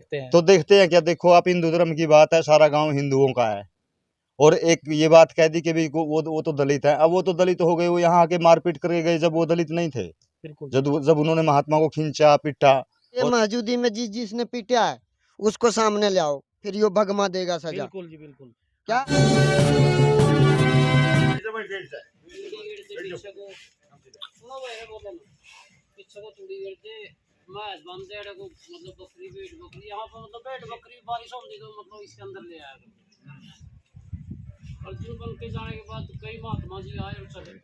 देखते हैं? तो देखते हैं क्या, देखो आप हिंदू धर्म की बात है, सारा गांव हिंदुओं का है। और एक ये बात कह दी कि भाई वो तो दलित है। अब वो तो दलित हो गए, वो यहाँ आके मारपीट करके गए जब वो दलित नहीं थे। बिल्कुल। जब उन्होंने महात्मा को खींचा पीटा। ये मौजूदी में जिसने पीटा है उसको सामने ले आओ, फिर यो भगमा देगा सजा। बिल्कुल जी बिल्कुल। क्या बारिश होने तो मतलब इसके अंदर ले आया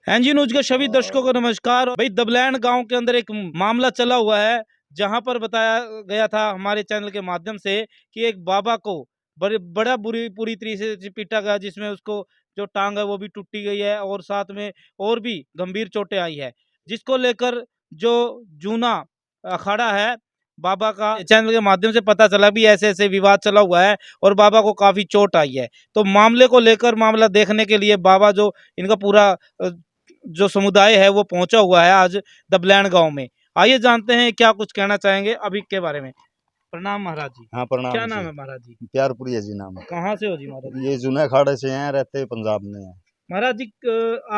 एनजी न्यूज के सभी दर्शकों को नमस्कार। भाई दबलैंड गांव के अंदर एक मामला चला हुआ है, जहां पर बताया गया था हमारे चैनल के माध्यम से कि एक बाबा को बड़ा पूरी तरीके से पीटा गया, जिसमें उसको जो टांग है वो भी टूटी गई है और साथ में और भी गंभीर चोटें आई है, जिसको लेकर जो जूना अखाड़ा है बाबा का चैनल के माध्यम से पता चला भी ऐसे ऐसे विवाद चला हुआ है और बाबा को काफी चोट आई है। तो मामले को लेकर मामला देखने के लिए बाबा जो इनका पूरा जो समुदाय है वो पहुंचा हुआ है आज दबलैंड गांव में। आइए जानते हैं क्या कुछ कहना चाहेंगे अभी के बारे में। प्रणाम महाराज जी। हाँ प्रणाम। क्या नाम है महाराज जी? प्यारपुरी है जी नाम है। कहाँ से हो जी महाराज? ये जूने अखाड़े से हैं, रहते पंजाब में है। महाराज जी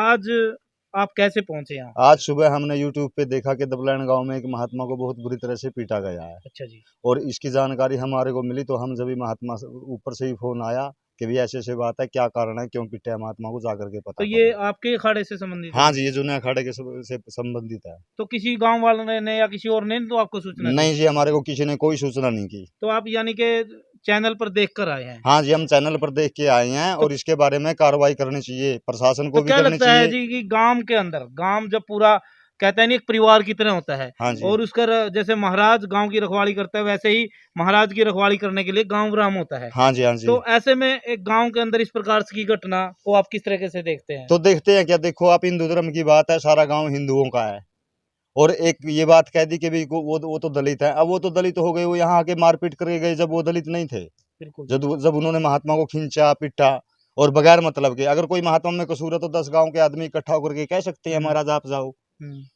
आज आप कैसे पहुंचे यहाँ? आज सुबह हमने YouTube पे देखा कि दबलैंड गांव में एक महात्मा को बहुत बुरी तरह से पीटा गया है। अच्छा जी। और इसकी जानकारी हमारे को मिली तो हम जब महात्मा ऊपर से ही फोन आया कि भी ऐसे बात है, क्या कारण है, क्यों पीटे है महात्मा को, जाकर के पता। तो ये आपके अखाड़े से संबंधित? हाँ जी, ये जूने अखाड़े के से संबंधित है। तो किसी गांव वालों ने या किसी और ने तो आपको सूचना नहीं जी, हमारे को किसी ने कोई सूचना नहीं की। तो आप यानी कि चैनल पर देख कर आए हैं? हाँ जी, हम चैनल पर देख के आए हैं। और इसके बारे में कार्रवाई करनी चाहिए, प्रशासन को भी क्या करनी लगता है चाहिए जी कि गांव के अंदर, गांव जब पूरा कहते हैं नहीं एक परिवार की तरह होता है, हाँ जी। और उसका जैसे महाराज गांव की रखवाली करता है वैसे ही महाराज की रखवाली करने के लिए गांव ग्राम होता है। हाँ जी, हाँ जी। तो ऐसे में एक गांव के अंदर इस प्रकार की घटना को आप किस तरीके से देखते हैं? तो देखते हैं क्या, देखो आप हिंदू धर्म की बात है, सारा गांव हिंदुओं का है। और एक ये बात कह दी कि भाई वो तो दलित है। अब वो तो दलित हो गए, वो यहाँ आके मारपीट करके गए जब वो दलित नहीं थे। बिल्कुल। जब उन्होंने महात्मा को खींचा पीटा और बगैर मतलब के। अगर कोई महात्मा में कसूर है तो 10 गांव के आदमी इकट्ठा होकर के कह सकते हैं महाराज आप जाओ।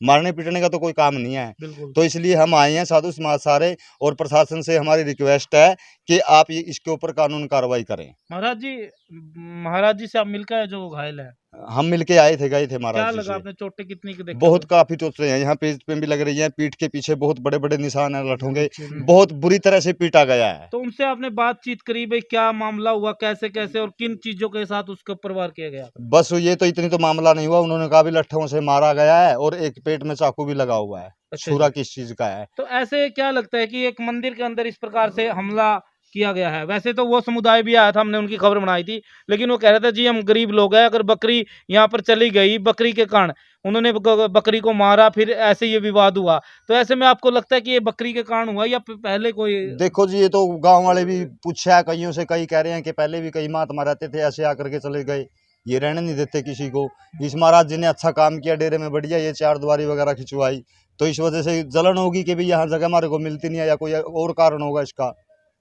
मारने पीटने का तो कोई काम नहीं है। तो इसलिए हम आए हैं साधु समाज सारे, और प्रशासन से हमारी रिक्वेस्ट है कि आप ये इसके ऊपर कानून कार्रवाई करें। महाराज जी से आप मिलकर जो घायल है? हम मिलके आए थे, गए थे महाराज क्या जी लगा से। आपने चोटें कितनी की देखी? बहुत काफी चोटें हैं, यहाँ पेट पे भी लग रही है, पीठ के पीछे बहुत बड़े बड़े निशान है लठों के। बहुत बुरी तरह से पीटा गया है। तो उनसे आपने बातचीत करी भाई क्या मामला हुआ, कैसे कैसे और किन चीजों के साथ उसके ऊपर वार किया गया? बस ये तो इतनी तो मामला नहीं हुआ, उन्होंने कहा भी लट्ठों से मारा गया है और एक पेट में चाकू भी लगा हुआ है। अच्छा छुरा किस चीज का है? तो ऐसे क्या लगता है कि एक मंदिर के अंदर इस प्रकार से हमला किया गया है? वैसे तो वो समुदाय भी आया था, हमने उनकी खबर बनाई थी, लेकिन वो कह रहे थे जी हम गरीब लोग हैं, अगर बकरी यहाँ पर चली गई, बकरी के कारण उन्होंने बकरी को मारा, फिर ऐसे ये विवाद हुआ। तो ऐसे में आपको लगता है कि ये बकरी के कारण हुआ या पहले कोई? देखो जी, ये तो गांव वाले भी पूछा है कईयों से, कई कह रहे हैं कि पहले भी कई महात्मा रहते थे ऐसे आकर के चले गए, ये रहने नहीं देते किसी को। इस महाराज जी ने अच्छा काम किया डेरे में, बढ़िया ये 4 द्वारी वगैरह खिंचवाई, तो इस वजह से जलन होगी कि भाई यहाँ जगह हमारे को मिलती नहीं है, या कोई और कारण होगा इसका।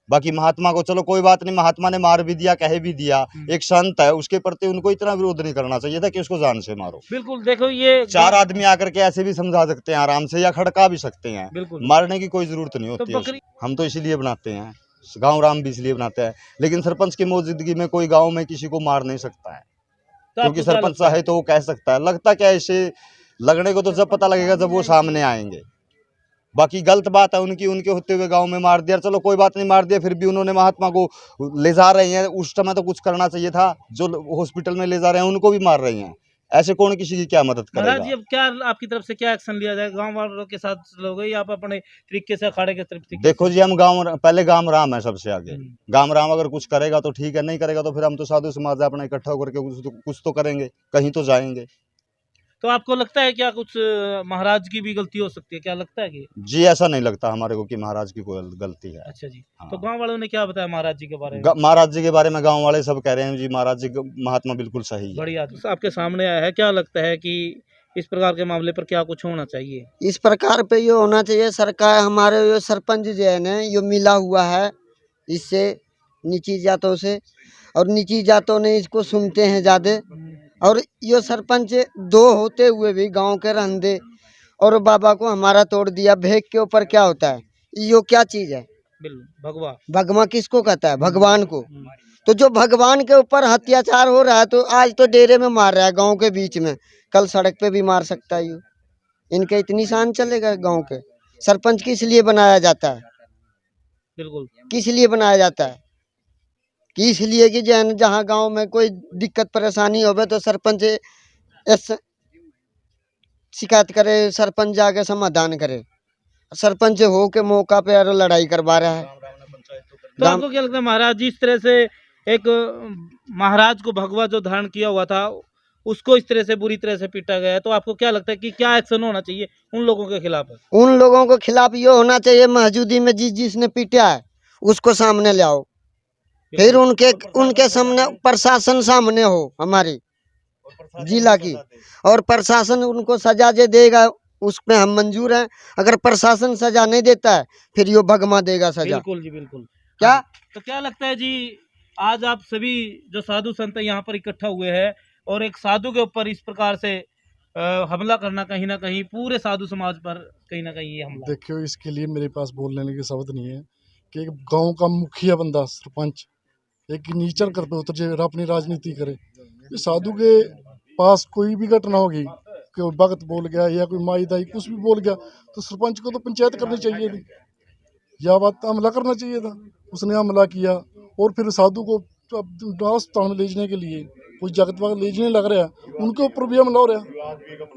बाकी महात्मा को चलो कोई बात नहीं, महात्मा ने मार भी दिया, कह भी दिया, एक संत है, उसके प्रति उनको इतना विरोध नहीं करना चाहिए था कि उसको जान से मारो। बिल्कुल। देखो ये 4 आदमी आकर के ऐसे भी समझा सकते हैं आराम से, या खड़का भी सकते हैं। बिल्कुल। मारने की कोई जरूरत नहीं होती है। हम तो इसीलिए बनाते हैं, गाँव राम भी इसलिए बनाते हैं, लेकिन सरपंच की मौजूदगी में कोई गाँव में किसी को मार नहीं सकता है, क्योंकि सरपंच चाहे तो वो कह सकता है। लगता क्या ऐसे लगने को तो जब पता लगेगा जब वो सामने आएंगे। बाकी गलत बात है उनके होते हुए गांव में मार दिया, चलो कोई बात नहीं, मार दिया, फिर भी उन्होंने महात्मा को ले जा रहे हैं, उस समय तो कुछ करना चाहिए था। जो हॉस्पिटल में ले जा रहे हैं उनको भी मार रहे हैं, ऐसे कौन किसी की क्या मदद करेगा? महाराज जी अब क्या आपकी तरफ से क्या एक्शन लिया जाए? गांव वालों के साथ लोगे या आप अपने तरीके से अखाड़े के तरफ? देखो जी, हम पहले गांव राम है सबसे आगे। गांव राम अगर कुछ करेगा तो ठीक है, नहीं करेगा तो फिर हम तो साधु समाज अपना इकट्ठा होकर के कुछ तो करेंगे, कहीं तो जाएंगे। तो आपको लगता है क्या कुछ महाराज की भी गलती हो सकती है? क्या लगता है कि? जी ऐसा नहीं लगता हमारे को कि महाराज की कोई गलती है। अच्छा जी। हाँ। तो गांव वालों ने क्या बताया महाराज जी के बारे में? महाराज जी के बारे में गांव वाले सब कह रहे हैं जी महाराज जी महात्मा बिल्कुल सही है। बढ़िया। तो आपके सामने आया है, क्या लगता है कि इस प्रकार के मामले पर क्या कुछ होना चाहिए? इस प्रकार पे ये होना चाहिए, सरकार हमारे ये सरपंच जो है ना, ये मिला हुआ है इससे नीची जातों से, और नीची जातों ने इसको सुनते हैं ज़्यादा। और ये सरपंच 2 होते हुए भी गांव के रहंदे और बाबा को हमारा तोड़ दिया। भेग के ऊपर क्या होता है, यो क्या चीज़ है? बिल्कुल भगवा। भगवा किसको कहता है? भगवान को। तो जो भगवान के ऊपर अत्याचार हो रहा है, तो आज तो डेरे में मार रहा है गांव के बीच में, कल सड़क पे भी मार सकता है। इनके इतनी शान चलेगा गांव के? सरपंच किस लिए बनाया जाता है? बिल्कुल किस लिए बनाया जाता है? कि इसलिए कि जहाँ गांव में कोई दिक्कत परेशानी हो तो सरपंच शिकायत करे, सरपंच जाके समाधान करे। सरपंच हो के मौका पे यार लड़ाई करवा रहा है। तो आपको क्या लगता है महाराज, जिस तरह से एक महाराज को भगवा जो धारण किया हुआ था उसको इस तरह से बुरी तरह से पीटा गया है, तो आपको क्या लगता है कि क्या एक्शन होना चाहिए उन लोगों के खिलाफ? उन लोगों के खिलाफ ये होना चाहिए, मौजूदी में जिसने पीटा है उसको सामने ले आओ, फिर उनके सामने प्रशासन सामने हो हमारी जिला की, और प्रशासन उनको सजा जे देगा उसमें हम मंजूर हैं। अगर प्रशासन सजा नहीं देता है फिर यो भगमा देगा सजा। बिल्कुल जी बिल्कुल। क्या तो क्या लगता है जी, आज आप सभी जो साधु संत यहाँ पर इकट्ठा हुए हैं और एक साधु के ऊपर इस प्रकार से हमला करना, कहीं ना कहीं पूरे साधु समाज पर कहीं ना कहीं ये हमला। देखियो, इसके लिए मेरे पास बोलने के शब्द नहीं है कि एक गांव का मुखिया बंदा सरपंच एक नीचर कर पे उतर जाए और अपनी राजनीति करे। ये साधु के पास कोई भी घटना होगी, कोई भगत बोल गया या कोई माई दाई कुछ भी बोल गया, तो सरपंच को तो पंचायत करनी चाहिए थी, या बात हमला करना चाहिए था। उसने हमला किया और फिर साधु को अस्पताल में ले जाने के लिए कुछ जगत वगत ले जाने लग रहा है, उनके ऊपर भी हमला हो रहा है।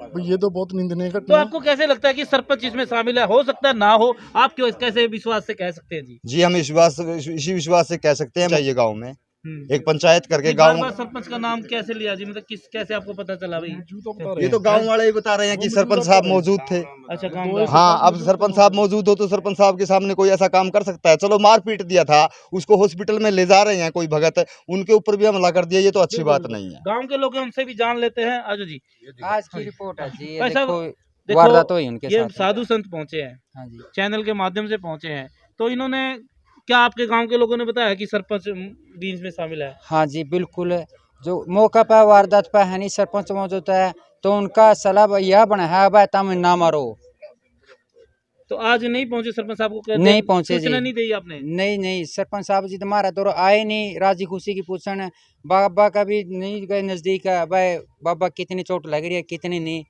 भाई ये तो बहुत निंदनीय तो घटना है। आपको कैसे लगता है कि सरपंच इसमें शामिल है? हो सकता है ना हो, आप क्यों कैसे विश्वास से कह सकते हैं जी? जी हम इसी विश्वास से कह सकते हैं चाहिए गांव में एक पंचायत करके ये गांव। बार-बार सरपंच का नाम कैसे लिया जी? मतलब कैसे आपको पता चला भाई? ये तो गांव वाले ही बता रहे हैं कि सरपंच साहब मौजूद थे। अच्छा, गाँव हाँ, अब सरपंच साहब मौजूद हो तो सरपंच साहब के सामने कोई ऐसा काम कर सकता है? चलो मार पीट दिया था, उसको हॉस्पिटल में ले जा रहे हैं कोई भगत, उनके ऊपर भी हमला कर दिया, ये तो अच्छी बात नहीं है। गांव के लोग हमसे भी जान लेते हैं। आज जी आज की रिपोर्ट है जी, ये भाई साहब, देखो वारदात हुई उनके ये साथ। साधु संत पहुंचे हैं, हाँ जी, चैनल के माध्यम से पहुंचे हैं, तो इन्होंने क्या आपके गांव के लोगों ने बताया कि सरपंच भी इसमें शामिल है? हाँ जी बिल्कुल। जो मौका पर वारदात पर है नहीं सरपंच मौजूद है, तो उनका सलाह यह बना है भाई तुम ना मारो। तो आज नहीं पहुंचे सरपंच साहब को? नहीं पहुंचे जी। सूचना नहीं दी आपने? नहीं सरपंच साहब जी तुम्हारा तो आए नहीं, राजी खुशी की पूछन बाबा का भी नहीं गए नजदीक है, भाई बाबा कितनी चोट लग रही है कितनी नहीं,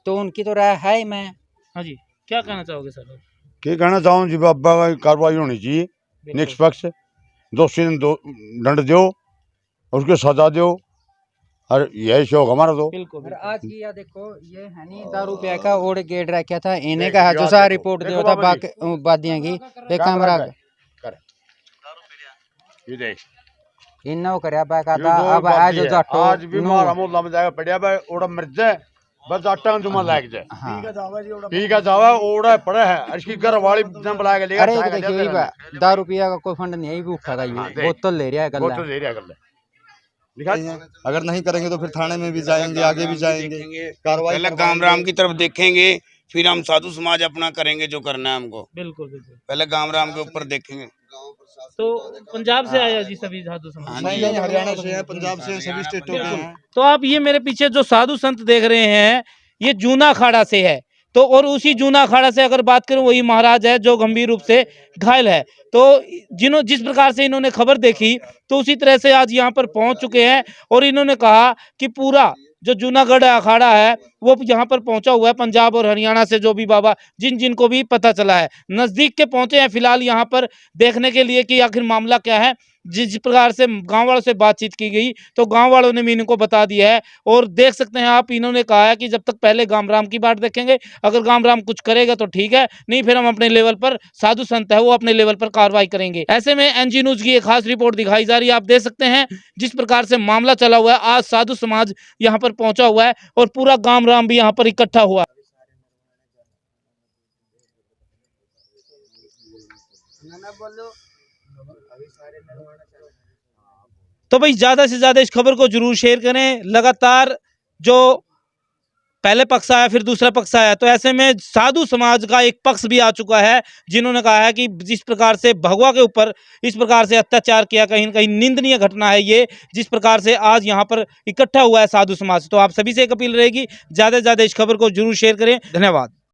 तो उनकी तो राय है ही। मैं हाँ जी, क्या कहना चाहोगे सर? क्या कहना चाहूँ जी, बाबा का कार्रवाई होनी चाहिए निष्पक्ष, दोषी दंड दो और उसको सजा दो, और यही शौक हमारा। तो बिल्कुल आज की या देखो ये है नहीं दारू पिया का ओढ़ गेट रखा था, इन्हें कहा जो सा रिपोर्ट दिया था बादियां की एक कैमरा ये देख इन्नो करया बैका था। अब आज जो जट्टो आज भी मारा मोहल्ला में जाएगा पड़िया भाई ओड़ा मर जाए बस आटा जुमा लाग जाए। हाँ। ठीक है जावा ओड़ा पड़ा है, इसकी घर वाली जन बुला के लेगा। अरे देखिए दारू पिया का कोई फंड नहीं है, भूखा का ये बोतल ले रहा है गल्ला। बोतल ले रहा है गल्ला। अगर नहीं करेंगे तो फिर थाने में भी जाएंगे, आगे भी जाएंगे, कार्रवाई पहले काम राम की तरफ देखेंगे, फिर हम साधु समाज अपना करेंगे जो करना है हमको। बिल्कुल बिल्कुल। पहले काम राम के ऊपर देखेंगे। तो पंजाब से आया जी सभी साधु संत? नहीं, हरियाणा से है, पंजाब से, सभी स्टेटों के हैं। तो आप ये मेरे पीछे जो साधु संत देख रहे हैं, ये जूना अखाड़ा से है। तो और उसी जूना अखाड़ा से अगर बात करूं, वही महाराज है जो गंभीर रूप से घायल है। तो जिस प्रकार से इन्होंने खबर देखी, तो उसी तरह से आज यहाँ पर पहुंच चुके हैं, और इन्होंने कहा कि पूरा जो जूनागढ़ अखाड़ा है वो यहाँ पर पहुंचा हुआ है, पंजाब और हरियाणा से जो भी बाबा जिनको भी पता चला है, नजदीक के पहुंचे हैं फिलहाल यहाँ पर देखने के लिए कि आखिर मामला क्या है। जिस प्रकार से गांव वालों से बातचीत की गई, तो गांव वालों ने भी इनको बता दिया है, और देख सकते हैं आप, इन्होंने कहा है कि जब तक पहले गाम राम की बात देखेंगे, अगर गाम राम कुछ करेगा तो ठीक है, नहीं फिर हम अपने लेवल पर, साधु संत है वो अपने लेवल पर कार्रवाई करेंगे। ऐसे में एनजी न्यूज की एक खास रिपोर्ट दिखाई जा रही है। आप देख सकते हैं जिस प्रकार से मामला चला हुआ है, आज साधु समाज यहाँ पर पहुंचा हुआ है और पूरा गाम राम भी यहाँ पर इकट्ठा हुआ है। तो भाई ज्यादा से ज्यादा इस खबर को जरूर शेयर करें। लगातार जो पहले पक्ष आया फिर दूसरा पक्ष आया, तो ऐसे में साधु समाज का एक पक्ष भी आ चुका है, जिन्होंने कहा है कि जिस प्रकार से भगवा के ऊपर इस प्रकार से अत्याचार किया, कहीं न कहीं निंदनीय घटना है ये, जिस प्रकार से आज यहाँ पर इकट्ठा हुआ है साधु समाज। तो आप सभी से एक अपील रहेगी, ज्यादा से ज्यादा इस खबर को जरूर शेयर करें। धन्यवाद।